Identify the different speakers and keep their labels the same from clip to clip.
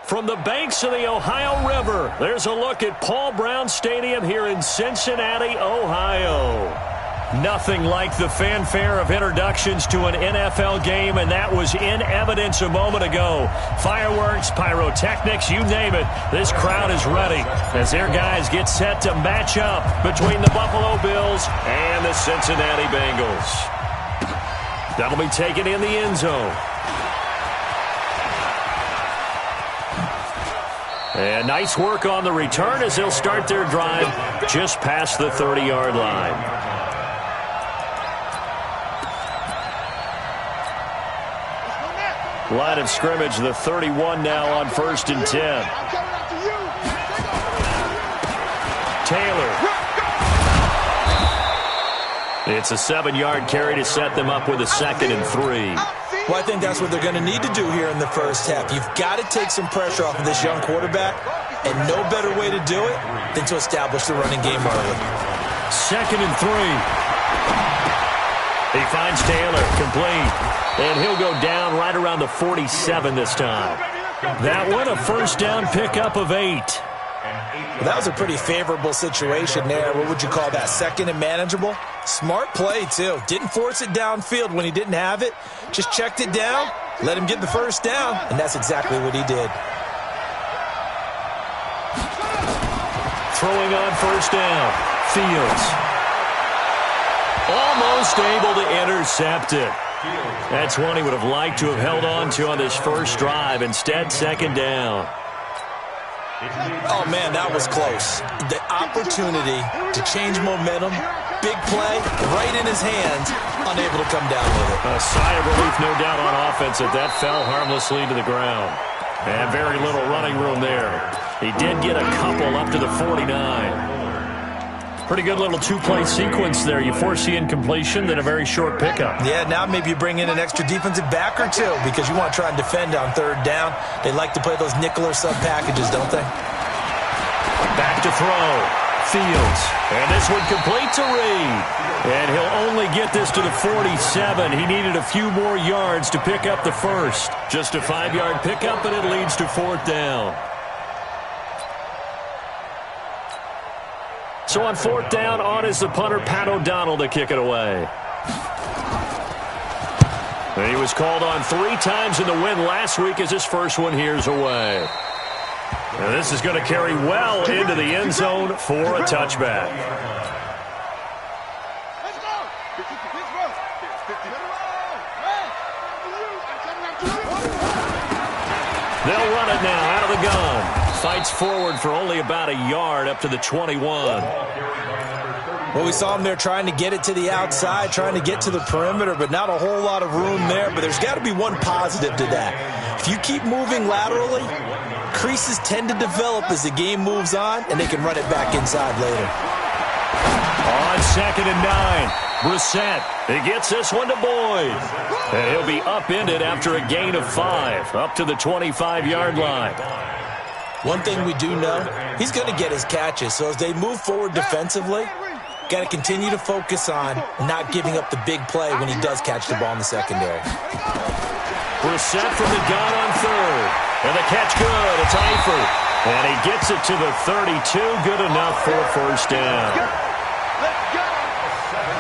Speaker 1: From the banks of the Ohio River, there's a look at Paul Brown Stadium here in Cincinnati, Ohio. Nothing like the fanfare of introductions to an NFL game, and that was in evidence a moment ago. Fireworks, pyrotechnics, you name it. This crowd is ready as their guys get set to match up between the Buffalo Bills and the Cincinnati Bengals. That'll be taken in the end zone. And nice work on the return as they'll start their drive just past the 30-yard line. Line of scrimmage, the 31 now on 1st and 10. Taylor. It's a 7-yard carry to set them up with a 2nd and 3.
Speaker 2: Well, I think that's what they're going to need to do here in the first half. You've got to take some pressure off of this young quarterback, and no better way to do it than to establish the running game early.
Speaker 1: 2nd and 3. He finds Taylor, complete, and he'll go down right around the 47 this time. That one, a first down pickup of 8.
Speaker 2: Well, that was a pretty favorable situation there. What would you call that? 2nd and manageable? Smart play, too. Didn't force it downfield when he didn't have it. Just checked it down, let him get the first down, and that's exactly what he did.
Speaker 1: Throwing on first down, Fields. Almost able to intercept it. That's one he would have liked to have held on to on this first drive. Instead, 2nd down.
Speaker 2: Oh, man, that was close. The opportunity to change momentum, big play, right in his hands, unable to come down with it.
Speaker 1: A sigh of relief, no doubt, on offense that fell harmlessly to the ground. And very little running room there. He did get a couple up to the 49. Pretty good little two-play sequence there. You force the incompletion, then a very short pickup.
Speaker 2: Yeah, now maybe you bring in an extra defensive back or two because you want to try and defend on 3rd down. They like to play those nickel or sub packages, don't they?
Speaker 1: Back to throw. Fields. And this one complete to Reed. And he'll only get this to the 47. He needed a few more yards to pick up the first. Just a 5-yard pickup, and it leads to 4th down. So on 4th down, on is the punter, Pat O'Donnell, to kick it away. And he was called on 3 times in the win last week as his first one here's away. And this is going to carry well into the end zone for a touchback. They'll run it now out of the gun. Fights forward for only about a yard up to the 21.
Speaker 2: Well, we saw him there trying to get it to the outside, trying to get to the perimeter, but not a whole lot of room there. But there's got to be one positive to that. If you keep moving laterally, creases tend to develop as the game moves on, and they can run it back inside later.
Speaker 1: On 2nd and 9, Brissett. He gets this one to Boyd. And he'll be upended after a gain of 5, up to the 25-yard line.
Speaker 2: One thing we do know, he's going to get his catches. So as they move forward defensively, got to continue to focus on not giving up the big play when he does catch the ball in the secondary.
Speaker 1: Brissett from the gun on 3rd. And the catch good. It's Eifert. And he gets it to the 32. Good enough for a first down.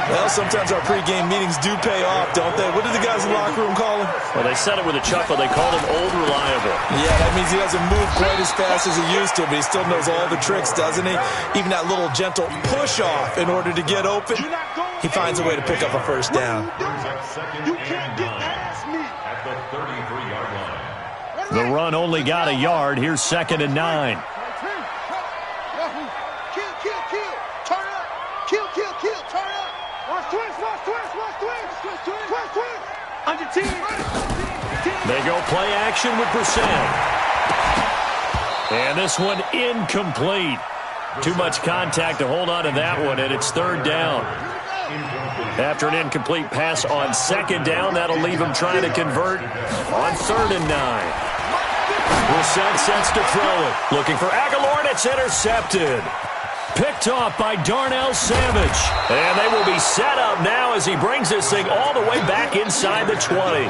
Speaker 2: Well, sometimes our pregame meetings do pay off, don't they? What did the guys in the locker room call him?
Speaker 1: Well, they said it with a chuckle. They called him Old Reliable.
Speaker 2: Yeah, that means he doesn't move quite as fast as he used to, but he still knows all the tricks, doesn't he? Even that little gentle push-off in order to get open, he finds a way to pick up a first down.
Speaker 3: You can't get past me. At the 33-yard line.
Speaker 1: The run only got a yard. Here's 2nd and 9. They go play action with Brissett. And this one incomplete. Too much contact to hold on to that one, and it's 3rd down. After an incomplete pass on 2nd down, that'll leave him trying to convert on 3rd and 9. Brissett sets to throw it. Looking for Aguilar, and it's intercepted. Picked off by Darnell Savage. And they will be set up now as he brings this thing all the way back inside the 20.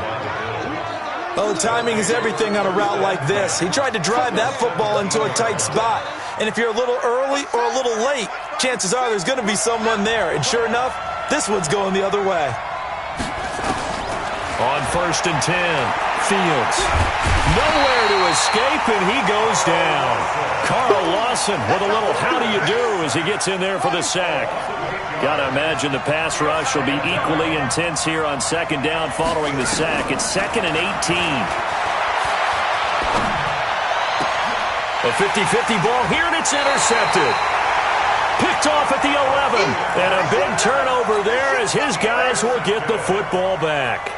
Speaker 2: Oh, timing is everything on a route like this. He tried to drive that football into a tight spot. And if you're a little early or a little late, chances are there's going to be someone there. And sure enough, this one's going the other way.
Speaker 1: On 1st and 10, Fields. Nowhere to escape, and he goes down. Carl Lawson with a little how do you do as he gets in there for the sack. Got to imagine the pass rush will be equally intense here on 2nd down following the sack. It's 2nd and 18. A 50-50 ball here, and it's intercepted. Picked off at the 11. And a big turnover there as his guys will get the football back.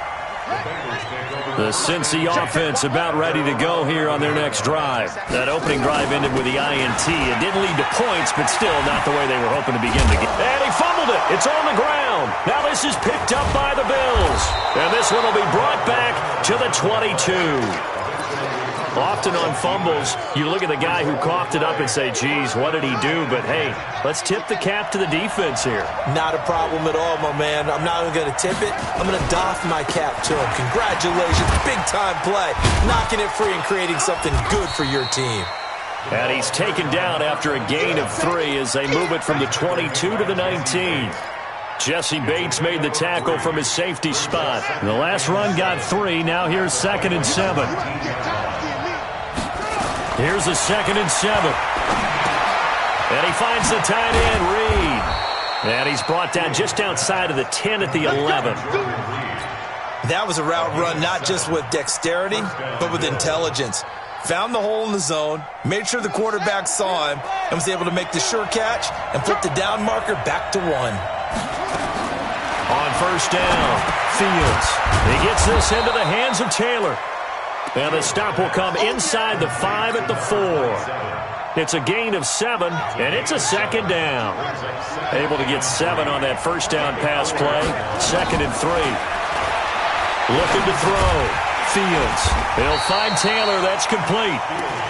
Speaker 1: The Cincy offense about ready to go here on their next drive. That opening drive ended with the INT. It didn't lead to points, but still not the way they were hoping to begin the game. And he fumbled it. It's on the ground. Now this is picked up by the Bills. And this one will be brought back to the 22. Often on fumbles, you look at the guy who coughed it up and say, geez, what did he do? But, hey, let's tip the cap to the defense here.
Speaker 2: Not a problem at all, my man. I'm not even going to tip it. I'm going to doff my cap to him. Congratulations. Big-time play. Knocking it free and creating something good for your team.
Speaker 1: And he's taken down after a gain of 3 as they move it from the 22 to the 19. Jesse Bates made the tackle from his safety spot. The last run got 3. Now here's 2nd and 7. Here's a 2nd and 7. And he finds the tight end, Reed. And he's brought down just outside of the 10 at the 11.
Speaker 2: That was a route run not just with dexterity, but with intelligence. Found the hole in the zone, made sure the quarterback saw him, and was able to make the sure catch and put the down marker back to 1.
Speaker 1: On 1st down, Fields. He gets this into the hands of Taylor. And the stop will come inside the 5 at the 4. It's a gain of 7, and it's a 2nd down. Able to get 7 on that 1st down pass play. 2nd and 3. Looking to throw. Fields. He'll find Taylor. That's complete.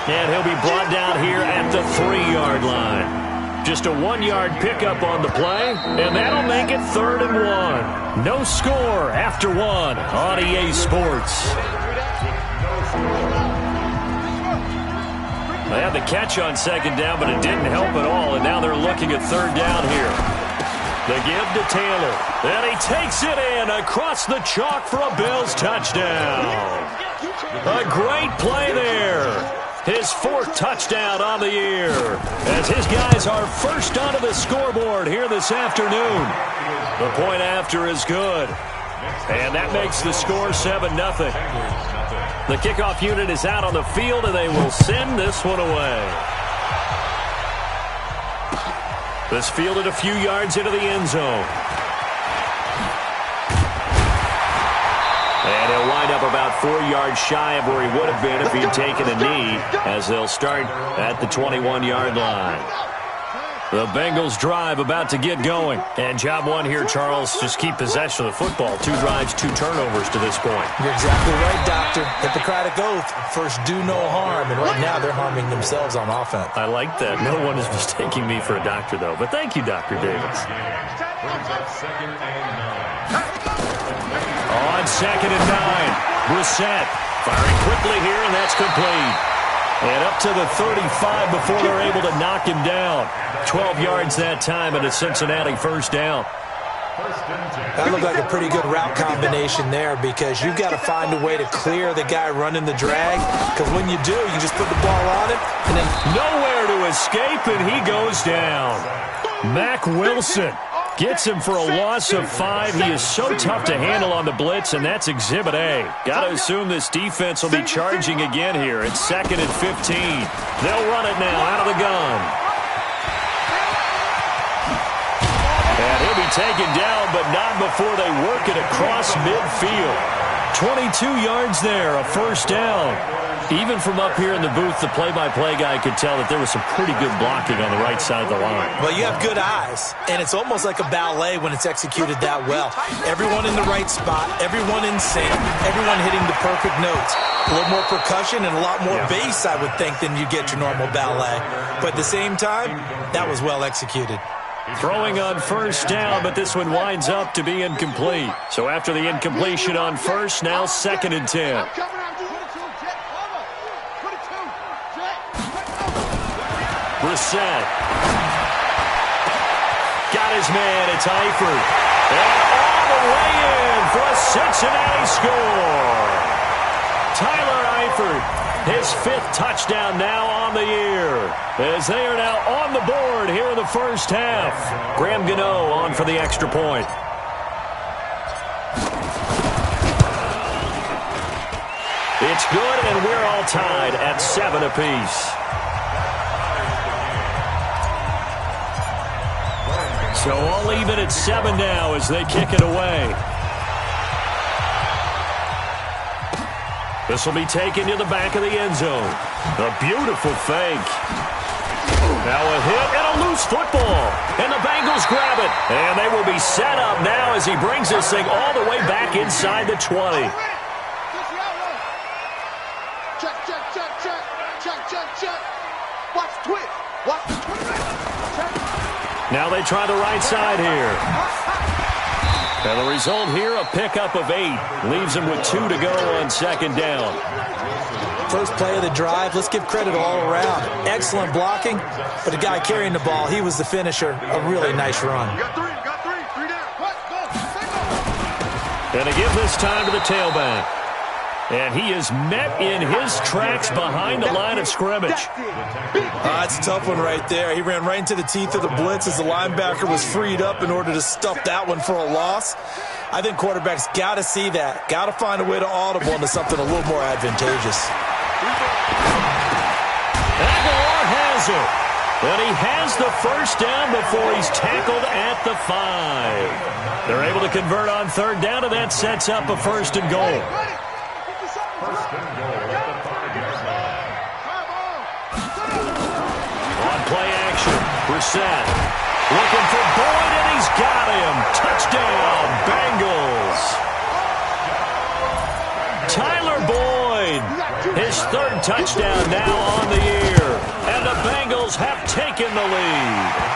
Speaker 1: And he'll be brought down here at the 3-yard line. Just a 1-yard pickup on the play, and that'll make it 3rd and 1. No score after 1 on EA Sports. They had the catch on 2nd down, but it didn't help at all, and now they're looking at 3rd down here. The give to Taylor, and he takes it in across the chalk for a Bills touchdown. A great play there. His 4th touchdown on the year, as his guys are first onto the scoreboard here this afternoon. The point after is good, and that makes the score 7-0. The kickoff unit is out on the field, and they will send this one away. This fielded a few yards into the end zone. And he'll wind up about 4 yards shy of where he would have been if he'd taken a knee, as they'll start at the 21-yard line. The Bengals drive about to get going. And job 1 here, Charles, just keep possession of the football. 2 drives, 2 turnovers to this point.
Speaker 2: You're exactly right, Doctor. Hippocratic oath. First, do no harm. And right now, they're harming themselves on offense.
Speaker 1: I like that. No one is mistaking me for a doctor, though. But thank you, Dr. Davis. On 2nd and 9, Brissett firing quickly here, and that's complete. And up to the 35 before they're able to knock him down. 12 yards that time, and a Cincinnati 1st down.
Speaker 2: That looked like a pretty good route combination there, because you've got to find a way to clear the guy running the drag, because when you do, you just put the ball on him, and then
Speaker 1: nowhere to escape, and he goes down. Mack Wilson gets him for a loss of 5. He is so tough to handle on the blitz, and that's Exhibit A. Got to assume this defense will be charging again here. It's 2nd and 15. They'll run it now out of the gun. And he'll be taken down, but not before they work it across midfield. 22 yards there, a 1st down. Even from up here in the booth, the play-by-play guy could tell that there was some pretty good blocking on the right side of the line.
Speaker 2: Well, you have good eyes, and it's almost like a ballet when it's executed that well. Everyone in the right spot, everyone in sync, everyone hitting the perfect notes. A little more percussion and a lot more bass, I would think, than you get your normal ballet. But at the same time, that was well executed.
Speaker 1: Throwing on 1st down, but this one winds up to be incomplete. So after the incompletion on 1st, now 2nd and 10. set. Got his man. It's Eifert. And all the way in for a Cincinnati score. Tyler Eifert, his 5th touchdown now on the year, as they are now on the board here in the first half. Graham Gano on for the extra point. It's good, and we're all tied at 7 apiece. So all even at 7 now as they kick it away. This will be taken to the back of the end zone. A beautiful fake. Now a hit and a loose football. And the Bengals grab it. And they will be set up now as he brings this thing all the way back inside the 20.
Speaker 3: Check. Watch the twist. Watch the twist.
Speaker 1: Now they try the right side here. And the result here, a pickup of 8. Leaves him with 2 to go on second down.
Speaker 2: First play of the drive, let's give credit all around. Excellent blocking, but the guy carrying the ball, he was the finisher. A really nice run.
Speaker 3: You got 3 down. Go.
Speaker 1: And to give this time to the tailback. And he is met in his tracks behind the line of scrimmage.
Speaker 2: That's a tough one right there. He ran right into the teeth of the blitz as the linebacker was freed up in order to stuff that one for a loss. I think quarterbacks got to see that. Got to find a way to audible into something a little more advantageous.
Speaker 1: Aguilar has it. And he has the first down before he's tackled at the 5. They're able to convert on third down, and that sets up a first and goal.
Speaker 3: First and goal at the 5-yard line.
Speaker 1: On play action, Brissett looking for Boyd, and he's got him. Touchdown, Bengals. Tyler Boyd, his 3rd touchdown now on the year, and the Bengals have taken the lead.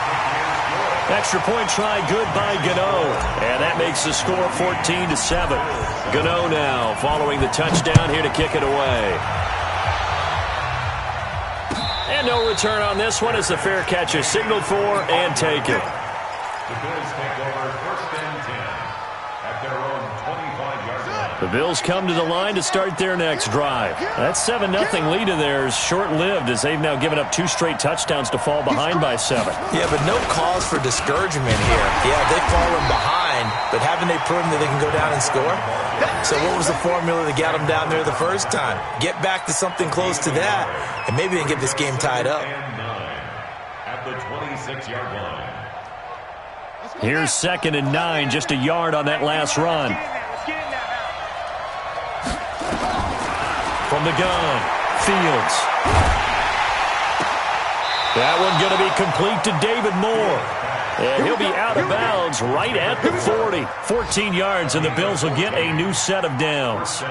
Speaker 1: Extra point try good by Gano, and that makes the score 14-7. Gano now following the touchdown here to kick it away. And no return on this one as the fair catch is signaled for and taken.
Speaker 3: The Bills take over 1st and 10 at their own 25-yard line.
Speaker 1: The Bills come to the line to start their next drive. That 7-0 lead of theirs short-lived as they've now given up 2 straight touchdowns to fall behind by 7.
Speaker 2: Yeah, but no cause for discouragement here. Yeah, they've fallen behind, but haven't they proven that they can go down and score? So what was the formula that got them down there the first time? Get back to something close to that, and maybe they can get this game tied up.
Speaker 3: At the 26-yard line.
Speaker 1: Here's 2nd and 9, just a yard on that last run. From the gun, Fields. That one going to be complete to David Moore. And he'll be out of bounds right at the 40. 14 yards, and the Bills will get a new set of downs.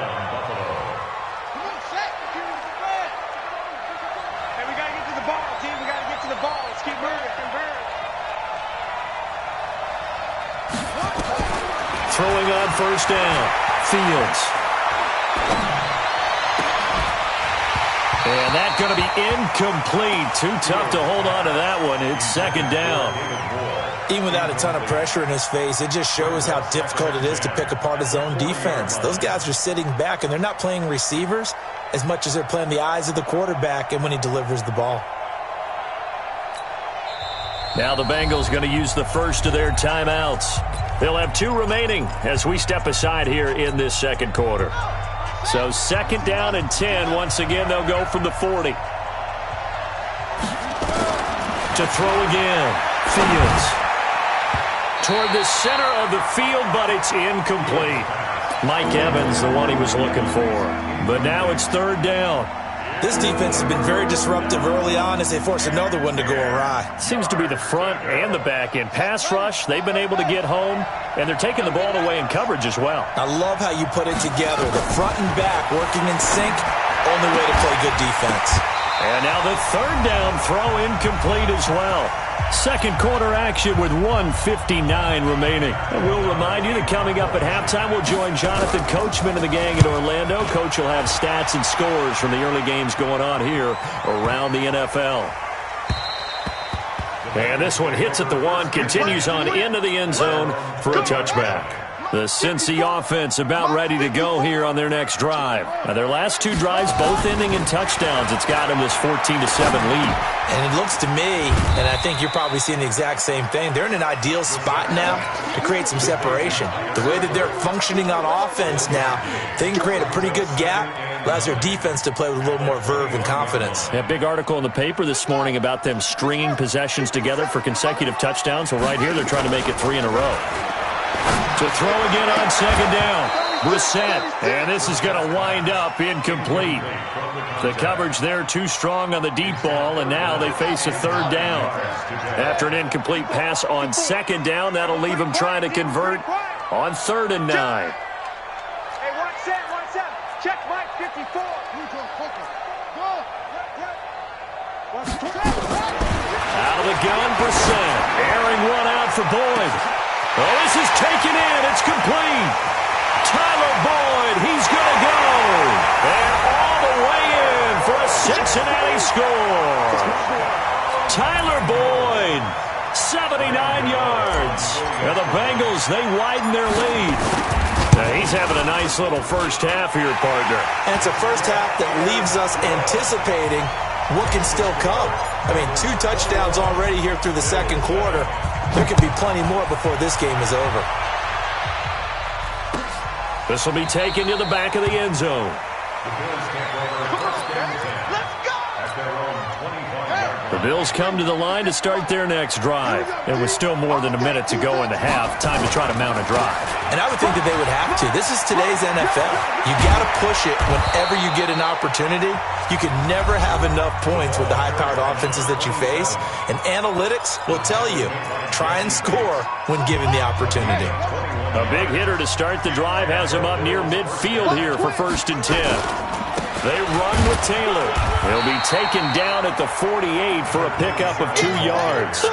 Speaker 1: Throwing on first down, Fields. And that's going to be incomplete. Too tough to hold on to that one. It's 2nd down.
Speaker 2: Even without a ton of pressure in his face, it just shows how difficult it is to pick apart his own defense. Those guys are sitting back, and they're not playing receivers as much as they're playing the eyes of the quarterback and when he delivers the ball.
Speaker 1: Now the Bengals going to use the first of their timeouts. They'll have 2 remaining as we step aside here in this second quarter. So 2nd down and 10. Once again, they'll go from the 40. To throw again. Fields. Toward the center of the field, but it's incomplete. Mike Evans, the one he was looking for. But now it's 3rd down.
Speaker 2: This defense has been very disruptive early on as they force another one to go awry.
Speaker 1: Seems to be the front and the back end. Pass rush, they've been able to get home, and they're taking the ball away in coverage as well.
Speaker 2: I love how you put it together. The front and back working in sync, only way to play good defense.
Speaker 1: And now the 3rd down throw incomplete as well. Second quarter action with 1:59 remaining. And we'll remind you that coming up at halftime, we'll join Jonathan Coachman and the gang in Orlando. Coach will have stats and scores from the early games going on here around the NFL. And this one hits at the 1, continues on into the end zone for a touchback. The Cincy offense about ready to go here on their next drive. Now, their last 2 drives both ending in touchdowns. It's got them this 14-7 lead.
Speaker 2: And it looks to me, and I think you're probably seeing the exact same thing, they're in an ideal spot now to create some separation. The way that they're functioning on offense now, they can create a pretty good gap. Allows their defense to play with a little more verve and confidence.
Speaker 1: Yeah, big article in the paper this morning about them stringing possessions together for consecutive touchdowns. Well, right here, they're trying to make it 3 in a row. To throw again on second down. Brissett. And this is going to wind up incomplete. The coverage there too strong on the deep ball, and now they face a 3rd down. After an incomplete pass on second down, that'll leave them trying to convert on 3rd and 9.
Speaker 4: Hey, 1-7. Check Mike 54.
Speaker 1: Out of the gun, Brissett. Airing one out for Boyd. Oh, this is taken in. It's complete. Tyler Boyd, he's going to go. And all the way in for a Cincinnati score. Tyler Boyd, 79 yards. And the Bengals, they widen their lead. Now, he's having a nice little first half here, partner.
Speaker 2: And it's a first half that leaves us anticipating what can still come. I mean, 2 touchdowns already here through the second quarter. There could be plenty more before this game is over.
Speaker 1: This will be taken to the back of the end zone. The Bills come to the line to start their next drive. It was still more than a minute to go in the half. Time to try to mount a drive.
Speaker 2: And I would think that they would have to. This is today's NFL. You got to push it whenever you get an opportunity. You can never have enough points with the high-powered offenses that you face. And analytics will tell you, try and score when given the opportunity.
Speaker 1: A big hitter to start the drive has him up near midfield here for 1st and 10. They run with Taylor. He'll be taken down at the 48 for a pickup of 2 yards.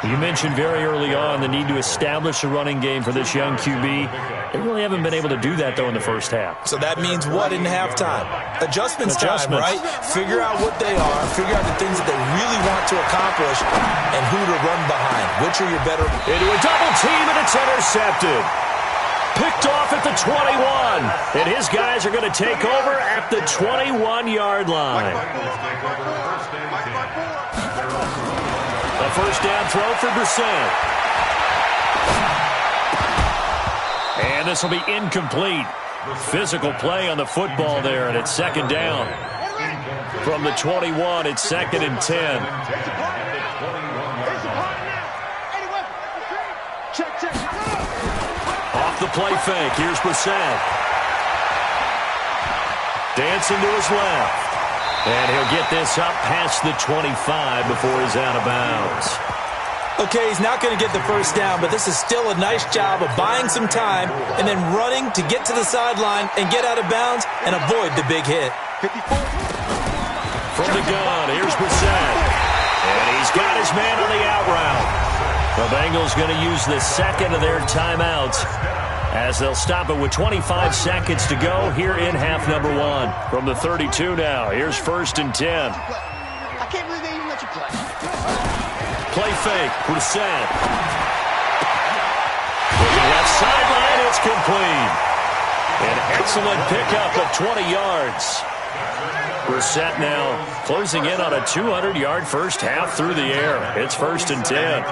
Speaker 1: You mentioned very early on the need to establish a running game for this young QB. They really haven't been able to do that, though, in the first half.
Speaker 2: So that means what in halftime? Adjustments time, right? Figure out what they are. Figure out the things that they really want to accomplish and who to run behind. Which are your better?
Speaker 1: Into a double team, and it's intercepted. Picked off at the 21. And his guys are going to take over at the 21-yard line. A first down throw for Brissett. And this will be incomplete. Physical play on the football there, and it's 2nd down. From the 21, it's 2nd and 10. Off the play fake, here's Brissett. Dancing to his left. And he'll get this up past the 25 before he's out of bounds.
Speaker 2: Okay, he's not going to get the first down, but this is still a nice job of buying some time and then running to get to the sideline and get out of bounds and avoid the big hit.
Speaker 1: From the gun, here's Brissett. And he's got his man on the out route. The Bengals going to use the second of their timeouts as they'll stop it with 25 seconds to go here in half number 1. From the 32 now, here's 1st and 10.
Speaker 4: I can't believe they even let you play.
Speaker 1: Play fake, Brissett. Left sideline, it's complete. An excellent pickup of 20 yards. Brissett now closing in on a 200-yard first half through the air. It's 1st and 10.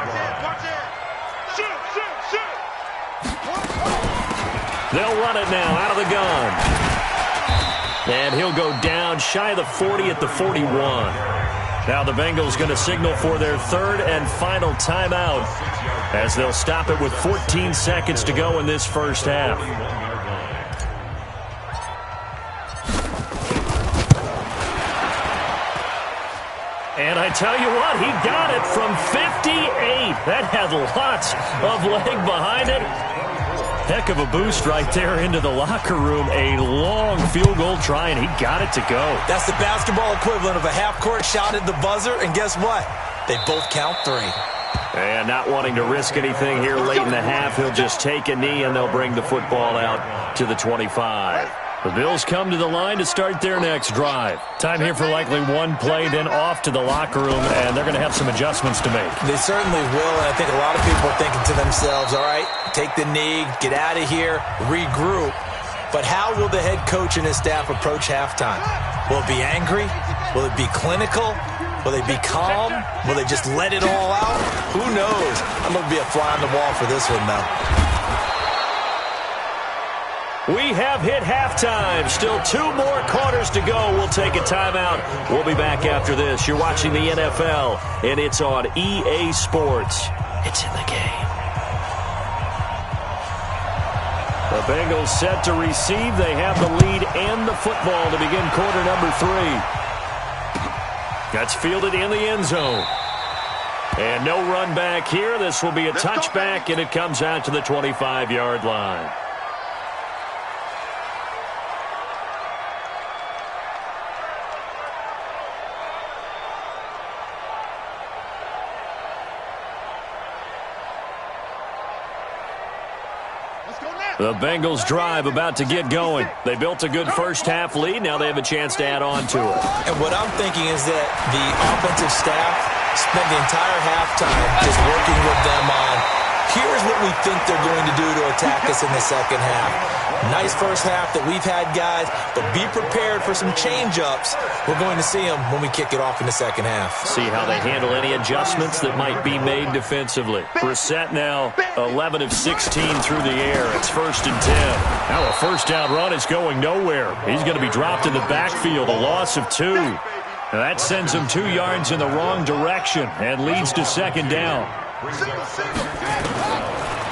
Speaker 1: They'll run it now out of the gun. And he'll go down shy of the 40 at the 41. Now the Bengals going to signal for their 3rd and final timeout as they'll stop it with 14 seconds to go in this first half. And I tell you what, he got it from 58. That had lots of leg behind it. Heck of a boost right there into the locker room. A long field goal try, and he got it to go.
Speaker 2: That's the basketball equivalent of a half-court shot at the buzzer, and guess what? They both count 3.
Speaker 1: And not wanting to risk anything here late in the half, he'll just take a knee, and they'll bring the football out to the 25. The Bills come to the line to start their next drive. Time here for likely one play, then off to the locker room, and they're going to have some adjustments to make.
Speaker 2: They certainly will, and I think a lot of people are thinking to themselves, all right, take the knee, get out of here, regroup. But how will the head coach and his staff approach halftime? Will it be angry? Will it be clinical? Will they be calm? Will they just let it all out? Who knows? I'm going to be a fly on the wall for this one, though.
Speaker 1: We have hit halftime. Still 2 more quarters to go. We'll take a timeout. We'll be back after this. You're watching the NFL, and it's on EA Sports. It's in the game. The Bengals set to receive. They have the lead and the football to begin quarter number 3. That's fielded in the end zone. And no run back here. This will be a touchback, and it comes out to the 25-yard line. The Bengals drive about to get going. They built a good first-half lead. Now they have a chance to add on to it.
Speaker 2: And what I'm thinking is that the offensive staff spent the entire halftime just working with them on, here's what we think they're going to do to attack us in the second half. Nice first half that we've had, guys, but be prepared for some change-ups. We're going to see them when we kick it off in the second half.
Speaker 1: See how they handle any adjustments that might be made defensively. Brissett now 11 of 16 through the air. It's 1st and 10. Now a first down run is going nowhere. He's going to be dropped in the backfield, a loss of 2. Now that sends him 2 yards in the wrong direction and leads to second down.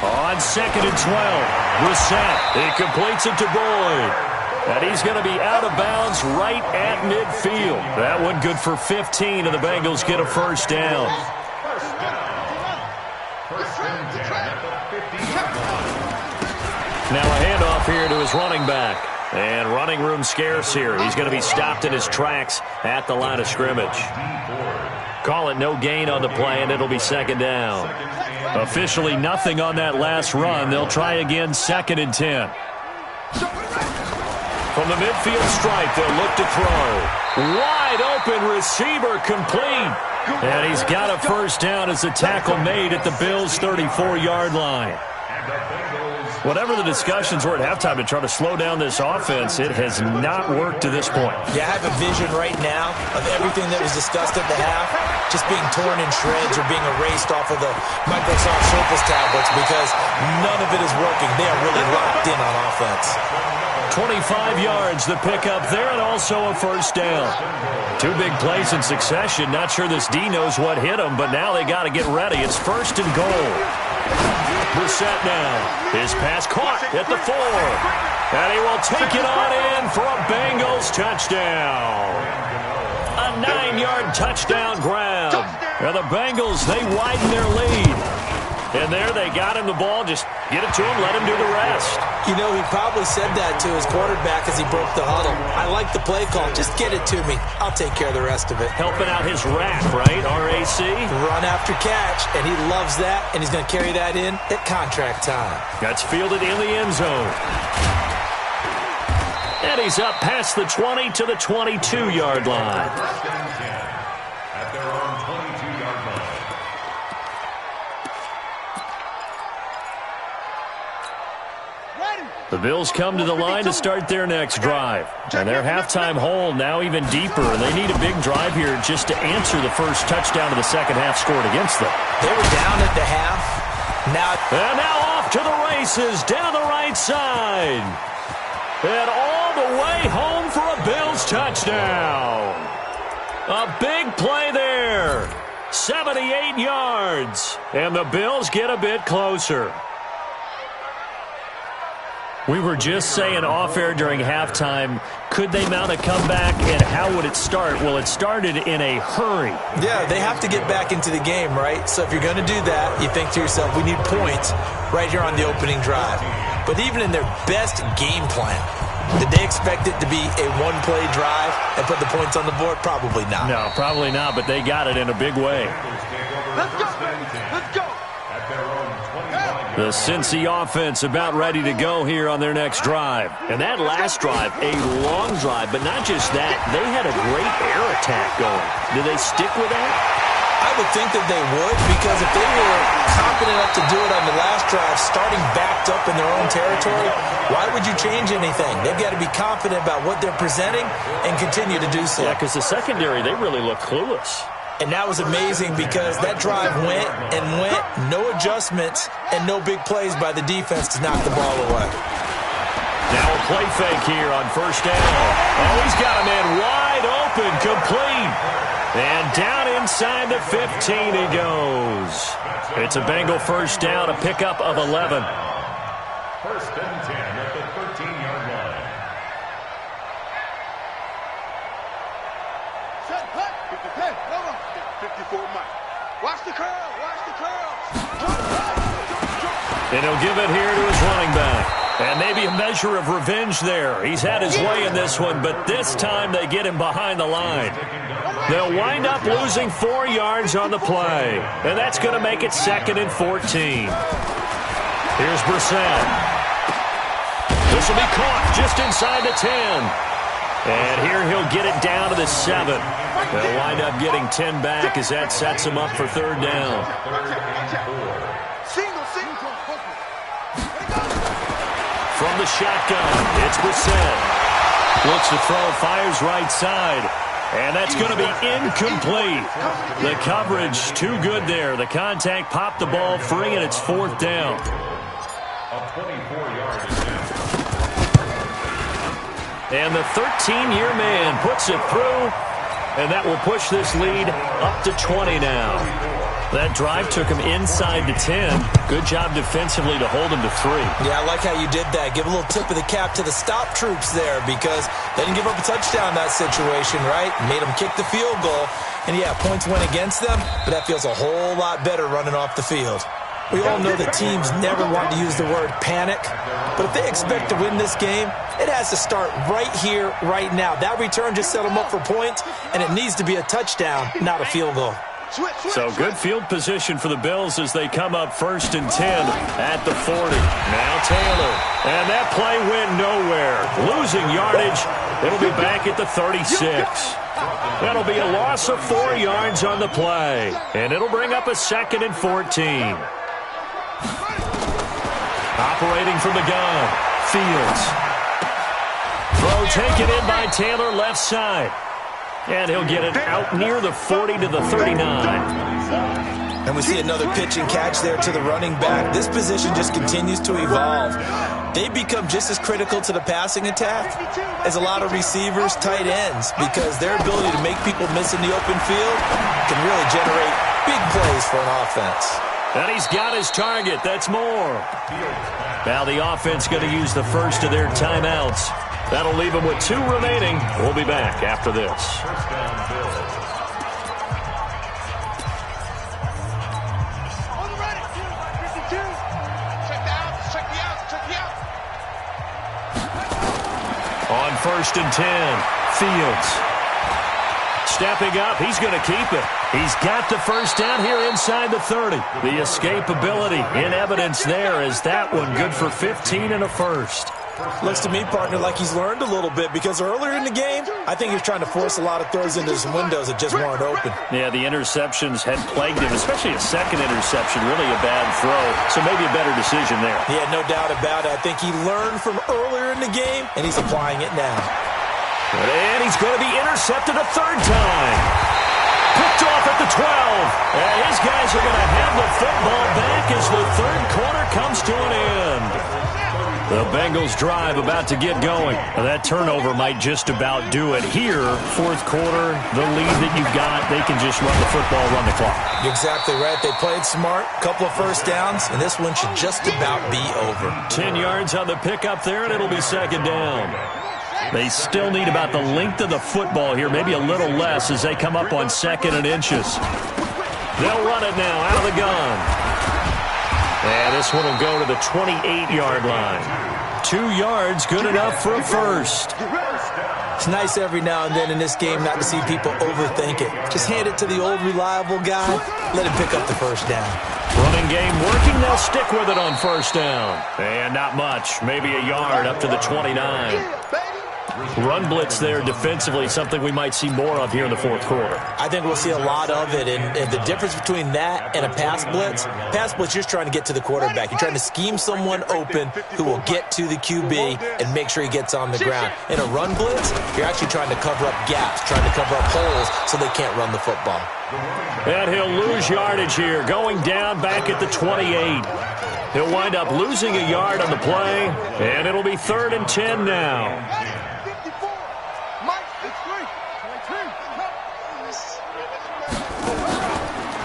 Speaker 1: On 2nd and 12, Brissett, he completes it to Boyd. And he's going to be out of bounds right at midfield. That one good for 15, and the Bengals get a first down. Now a handoff here to his running back. And running room scarce here. He's going to be stopped in his tracks at the line of scrimmage. Call it no gain on the play, and it'll be second down. Officially nothing on that last run. They'll try again, 2nd and 10. From the midfield stripe, they'll look to throw. Wide open receiver complete. And he's got a first down as the tackle made at the Bills' 34-yard line. Whatever the discussions were at halftime to try to slow down this offense, it has not worked to this point.
Speaker 2: Yeah, I have a vision right now of everything that was discussed at the half just being torn in shreds or being erased off of the Microsoft Surface tablets because none of it is working. They are really locked in on offense.
Speaker 1: 25 yards the pickup there, and also a first down. 2 big plays in succession. Not sure this D knows what hit him, but now they got to get ready. It's 1st and goal. Brissett now. His pass caught at the 4. And he will take it on in for a Bengals touchdown. A 9-yard touchdown grab. And the Bengals, they widen their lead. And there they got him the ball. Just get it to him, let him do the rest.
Speaker 2: You know, he probably said that to his quarterback as he broke the huddle. I like the play call. Just get it to me. I'll take care of the rest of it.
Speaker 1: Helping out his RAC, right? RAC?
Speaker 2: Run after catch, and he loves that, and he's going to carry that in at contract time.
Speaker 1: That's fielded in the end zone. And he's up past the 20 to the 22-yard line.
Speaker 3: At their own 22-yard line.
Speaker 1: The Bills come to the line to start their next drive. And their halftime hole now even deeper. And they need a big drive here just to answer the first touchdown of the second half scored against them.
Speaker 2: They were down at the half.
Speaker 1: And now off to the races down the right side. And all the way home for a Bills touchdown. A big play there. 78 yards. And the Bills get a bit closer. We were just saying off-air during halftime, could they mount a comeback, and how would it start? Well, it started in a hurry.
Speaker 2: Yeah, they have to get back into the game, right? So if you're going to do that, you think to yourself, we need points right here on the opening drive. But even in their best game plan, did they expect it to be a one-play drive and put the points on the board? Probably not.
Speaker 1: No, probably not, but they got it in a big way.
Speaker 4: Let's go. Let's go.
Speaker 3: At their own 25
Speaker 1: The Cincy offense about ready to go here on their next drive.
Speaker 5: And that last drive, a long drive, but not just that. They had a great air attack going. Do they stick with that?
Speaker 2: I would think that they would, because if they were confident enough to do it on the last drive, starting backed up in their own territory, why would you change anything? They've got to be confident about what they're presenting and continue to do so.
Speaker 5: Yeah, because the secondary, they really look clueless.
Speaker 2: And that was amazing because that drive went and went, no adjustments, and no big plays by the defense to knock the ball away.
Speaker 1: Now a play fake here on first down. Oh, he's got a man wide open, complete. And down inside the 15 he goes. It's a Bengal first down, a pickup of 11.
Speaker 3: First and 10 at the 13-yard line.
Speaker 4: Set, cut. Hey, come on. 54 Mike. Watch the curl. Watch the curl.
Speaker 1: And he'll give it here to his running back. And maybe a measure of revenge there. He's had his way in this one, but this time they get him behind the line. They'll wind up losing 4 yards on the play. And that's going to make it 2nd and 14. Here's Brissett. This will be caught just inside the 10. And here he'll get it down to the 7. They'll wind up getting 10 back as that sets him up for 3rd down. From the shotgun, it's Brissett. Looks to throw, fires right side. And that's going to be incomplete. The coverage too good there. The contact popped the ball free, and it's 4th down.
Speaker 3: A 24-yard attempt.
Speaker 1: And the 13-year man puts it through, and that will push this lead up to 20 now. That drive took him inside the 10. Good job defensively to hold him to 3.
Speaker 2: Yeah, I like how you did that. Give a little tip of the cap to the stop troops there, because they didn't give up a touchdown in that situation, right? Made them kick the field goal. And, yeah, points went against them, but that feels a whole lot better running off the field. We all know that teams never want to use the word panic, but if they expect to win this game, it has to start right here, right now. That return just set them up for points, and it needs to be a touchdown, not a field goal.
Speaker 1: So good field position for the Bills as they come up 1st and 10 at the 40. Now Taylor. And that play went nowhere. Losing yardage. It'll be back at the 36. That'll be a loss of 4 yards on the play. And it'll bring up a 2nd and 14. Operating from the gun. Fields. Throw taken in by Taylor left side. And he'll get it out near the 40 to the 39.
Speaker 2: And we see another pitch and catch there to the running back. This position just continues to evolve. They become just as critical to the passing attack as a lot of receivers, tight ends, because their ability to make people miss in the open field can really generate big plays for an offense.
Speaker 1: And he's got his target. That's more. Now the offense going to use the first of their timeouts. That'll leave them with 2 remaining. We'll be back after this.
Speaker 3: First down, Bills.
Speaker 4: On the ready. 52. Check the outs. Check the outs. Check the outs.
Speaker 1: On 1st and 10, Fields. Stepping up, he's going to keep it. He's got the first down here inside the 30. The escapability in evidence there as that one good for 15 and a first.
Speaker 2: Looks to me, partner, like he's learned a little bit, because earlier in the game, I think he was trying to force a lot of throws into some windows that just weren't open.
Speaker 1: Yeah, the interceptions had plagued him, especially a second interception, really a bad throw. So maybe a better decision there.
Speaker 2: Yeah, no doubt about it. I think he learned from earlier in the game, and he's applying it now.
Speaker 1: And he's going to be intercepted a 3rd time. Picked off at the 12. And his guys are going to have the football back as the 3rd quarter comes to an end. The Bengals drive about to get going. That turnover might just about do it here. 4th quarter, the lead that you've got, they can just run the football, run the clock.
Speaker 2: Exactly right. They played smart, couple of first downs, and this one should just about be over.
Speaker 1: 10 yards on the pickup there, and it'll be 2nd down. They still need about the length of the football here, maybe a little less as they come up on 2nd and inches. They'll run it now out of the gun. And this one will go to the 28-yard line. 2 yards, good enough for a first.
Speaker 2: It's nice every now and then in this game not to see people overthink it. Just hand it to the old reliable guy, let him pick up the first down.
Speaker 1: Running game working. They'll stick with it on first down. And not much. Maybe a yard up to the 29. Run blitz there defensively, something we might see more of here in the fourth quarter.
Speaker 2: I think we'll see a lot of it, and the difference between that and a pass blitz, you're just trying to get to the quarterback. You're trying to scheme someone open who will get to the QB and make sure he gets on the ground. In a run blitz, you're actually trying to cover up gaps, trying to cover up holes so they can't run the football.
Speaker 1: And he'll lose yardage here, going down back at the 28. He'll wind up losing a yard on the play, and it'll be 3rd and 10 now.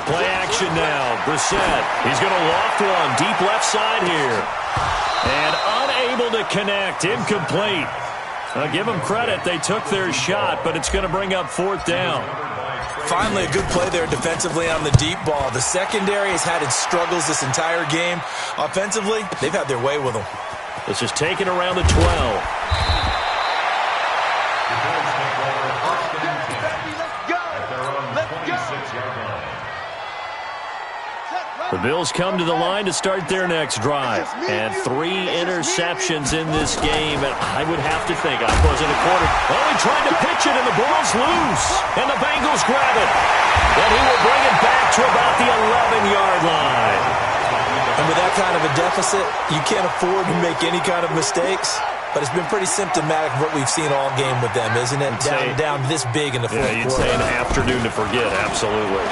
Speaker 1: Play action now. Brissett. He's going to loft one. Deep left side here. And unable to connect. Incomplete. I'll give them credit. They took their shot, but it's going to bring up 4th down.
Speaker 2: Finally, a good play there defensively on the deep ball. The secondary has had its struggles this entire game. Offensively, they've had their way with them.
Speaker 1: This is taken around the 12. The Bills come to the line to start their next drive. And 3 interceptions in this game. And I would have to think, I was in a quarter. Oh, he tried to pitch it, and the ball's loose. And the Bengals grab it. And he will bring it back to about the 11-yard line.
Speaker 2: And with that kind of a deficit, you can't afford to make any kind of mistakes. But it's been pretty symptomatic of what we've seen all game with them, isn't it? Down this big in the fourth quarter.
Speaker 1: Yeah, you'd say an afternoon to forget, absolutely.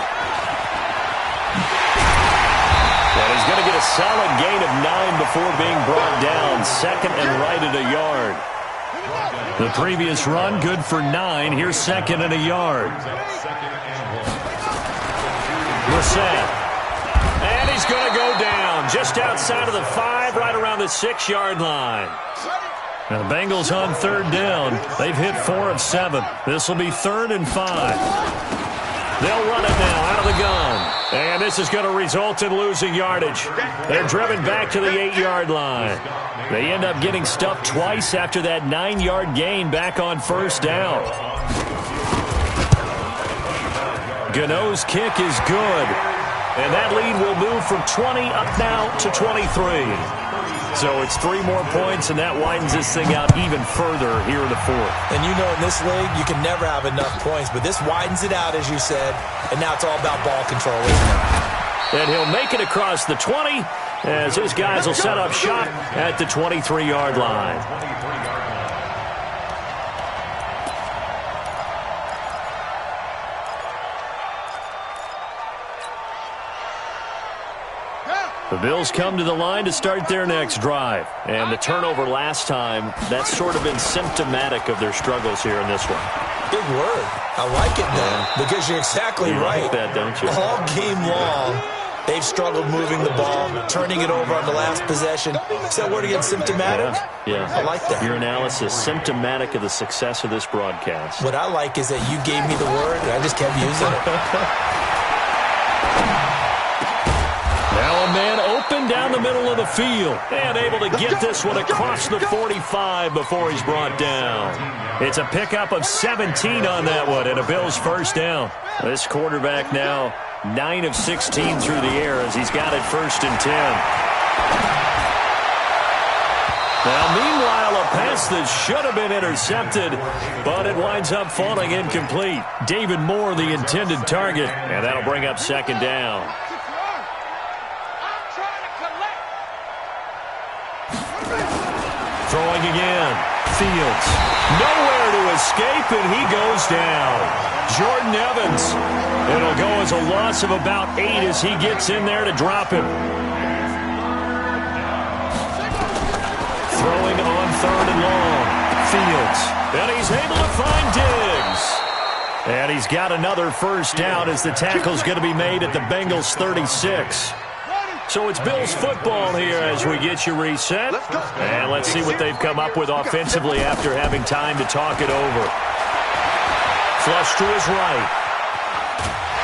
Speaker 1: And he's going to get a solid gain of 9 before being brought down. 2nd and right at a yard. The previous run, good for 9. Here's 2nd and a yard. Brissett. And he's going to go down just outside of the 5, right around the 6-yard line. Now the Bengals on 3rd down. They've hit 4 of 7. This will be 3rd and 5. They'll run it now out of the gun. And this is going to result in losing yardage. They're driven back to the 8-yard line. They end up getting stuffed twice after that 9-yard gain back on first down. Gano's kick is good. And that lead will move from 20 up now to 23. So it's 3 more points, and that widens this thing out even further here in the 4th.
Speaker 2: And you know in this league, you can never have enough points, but this widens it out, as you said, and now it's all about ball control, isn't it?
Speaker 1: And he'll make it across the 20 as his guys will set up shop at the 23-yard line. The Bills come to the line to start their next drive. And the turnover last time, that's sort of been symptomatic of their struggles here in this one.
Speaker 2: Big word. I like it, though, because you're exactly right.
Speaker 1: You like that, don't you?
Speaker 2: All game long, they've struggled moving the ball, turning it over on the last possession. Is that word again, symptomatic?
Speaker 1: Yeah.
Speaker 2: I like that.
Speaker 1: Your analysis, symptomatic of the success of this broadcast.
Speaker 2: What I like is that you gave me the word, and I just kept using it.
Speaker 1: Now a man open down the middle of the field and able to get this one across the 45 before he's brought down. It's a pickup of 17 on that one and a Bills first down. This quarterback now 9 of 16 through the air as he's got it 1st and 10. Now, meanwhile, a pass that should have been intercepted, but it winds up falling incomplete. David Moore, the intended target, and that'll bring up 2nd down. Throwing again. Fields. Nowhere to escape, and he goes down. Jordan Evans. It'll go as a loss of about 8 as he gets in there to drop him. Throwing on 3rd and long. Fields. And he's able to find Diggs. And he's got another first down as the tackle's going to be made at the Bengals 36. So it's Bills football here as we get you reset. And let's see what they've come up with offensively after having time to talk it over. Flush to his right.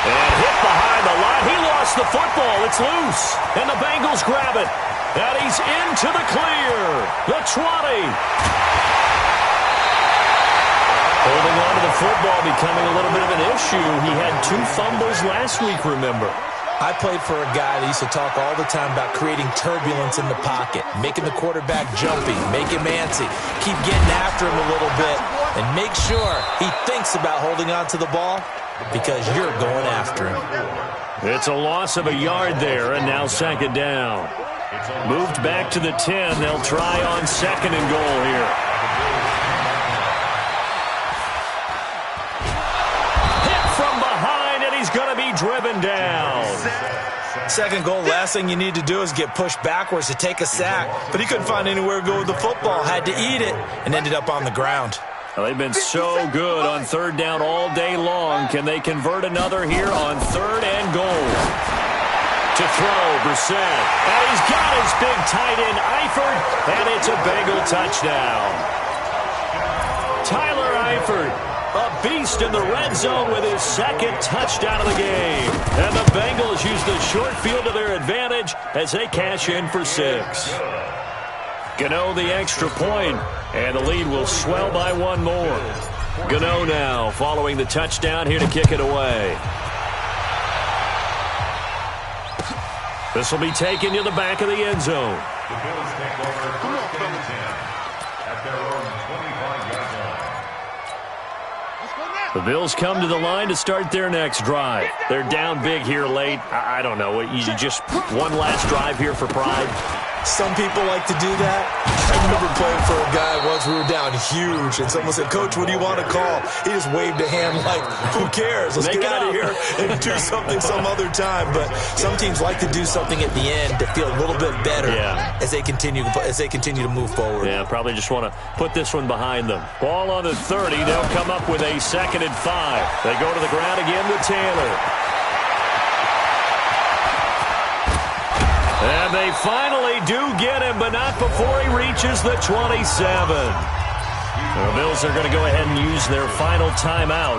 Speaker 1: And hit behind the line. He lost the football. It's loose. And the Bengals grab it. And he's into the clear. The 20. Holding on to the football becoming a little bit of an issue. He had 2 fumbles last week, remember.
Speaker 2: I played for a guy that used to talk all the time about creating turbulence in the pocket, making the quarterback jumpy, make him antsy, keep getting after him a little bit, and make sure he thinks about holding on to the ball because you're going after him.
Speaker 1: It's a loss of a yard there, and now second down. Moved back to the 10. They'll try on second and goal here. Hit from behind, and he's going to be driven down.
Speaker 2: Second goal, last thing you need to do is get pushed backwards to take a sack. But he couldn't find anywhere to go with the football, had to eat it, and ended up on the ground.
Speaker 1: Well, they've been so good on third down all day long. Can they convert another here on third and goal? To throw, Brissett. And he's got his big tight end, Eifert, and it's a Bengal touchdown. Tyler Eifert, a beast in the red zone with his second touchdown of the game. And the Bengals use the short field to their advantage as they cash in for 6. Gano the extra point, and the lead will swell by one more. Gano now following the touchdown here to kick it away. This will be taken to the back of the end zone.
Speaker 3: The Bills take over first and 10 at their own 25-yard line.
Speaker 1: The Bills come to the line to start their next drive. They're down big here late. I don't know. You just one last drive here for pride.
Speaker 2: Some people like to do that. I remember playing for a guy once. We were down huge, and someone said, "Coach, what do you want to call?" He just waved a hand like, "Who cares? Let's get out of here and do something some other time." But some teams like to do something at the end to feel a little bit better as they continue to move forward.
Speaker 1: Yeah, probably just want to put this one behind them. Ball on the 30. They'll come up with a 2nd and 5. They go to the ground again with Taylor. And they finally do get him, but not before he reaches the 27. The Bills are going to go ahead and use their final timeout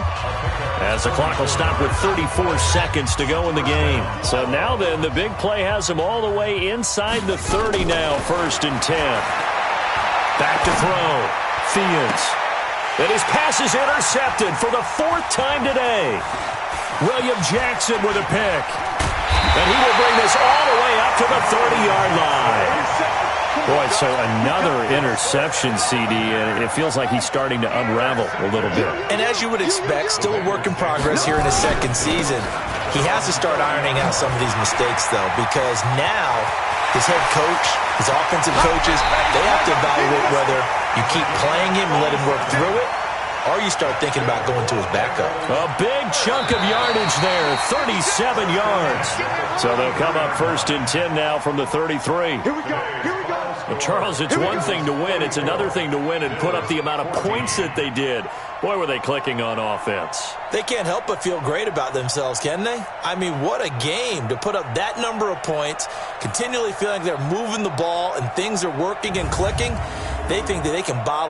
Speaker 1: as the clock will stop with 34 seconds to go in the game. So now then, the big play has them all the way inside the 30 now, 1st and 10. Back to throw. Fields. And his pass is intercepted for the 4th time today. William Jackson with a pick. And he will bring this all the way up to the 30-yard line. Boy, so another interception, CD, and it feels like he's starting to unravel a little bit.
Speaker 2: And as you would expect, still a work in progress here in his second season. He has to start ironing out some of these mistakes, though, because now his head coach, his offensive coaches, they have to evaluate whether you keep playing him and let him work through it, or you start thinking about going to his backup.
Speaker 1: A big chunk of yardage there, 37 yards. So they'll come up 1st and 10 now from the 33.
Speaker 4: Here we go.
Speaker 1: Well, Charles, it's one thing to win. It's another thing to win and put up the amount of points that they did. Boy, were they clicking on offense.
Speaker 2: They can't help but feel great about themselves, can they? I mean, what a game to put up that number of points, continually feeling like they're moving the ball and things are working and clicking. They think that they can bottle